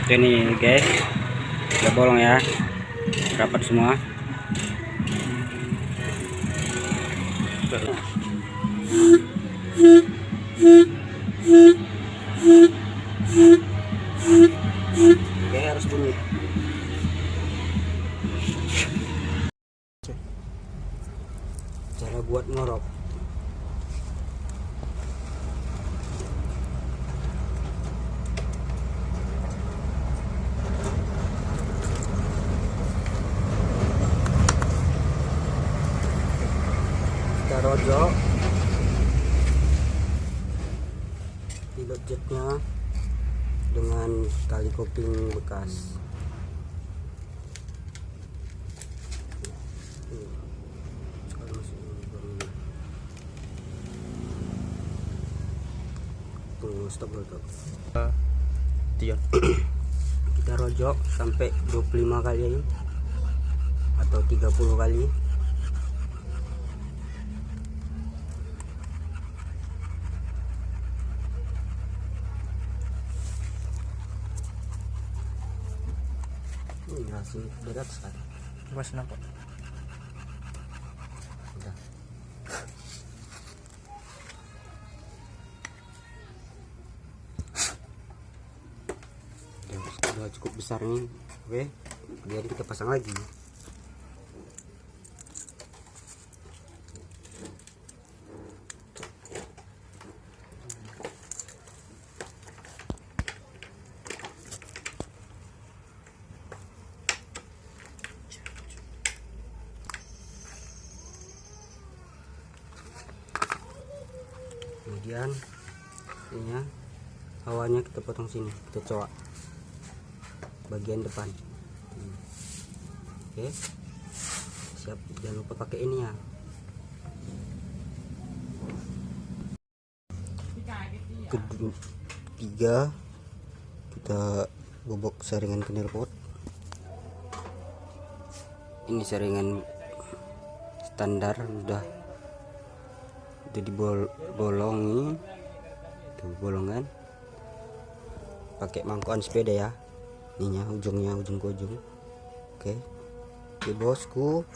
Oke nih guys, udah bolong ya, rapat semua. Oke, harus bunyi. Cara buat ngorok. Kita rojok pilot jetnya dengan tali kopling bekas. Tunggu, stop dulu. Kita rojok sampai 25 kali atau 30 kali. Ini hasil berat sekali. Mas kenapa? Udah. Udah cukup besar nih. Oke, kemudian kita pasang lagi. Kemudian ini ya, hawanya kita potong sini, kita coak bagian depan. Oke, siap. Jangan lupa pakai ini ya. Ketiga, kita bobok saringan knalpot. Ini saringan standar, udah dibolongi tuh bolongan, pakai mangkuan sepeda ya, ininya ujungnya, ujung ke ujung. Oke bosku.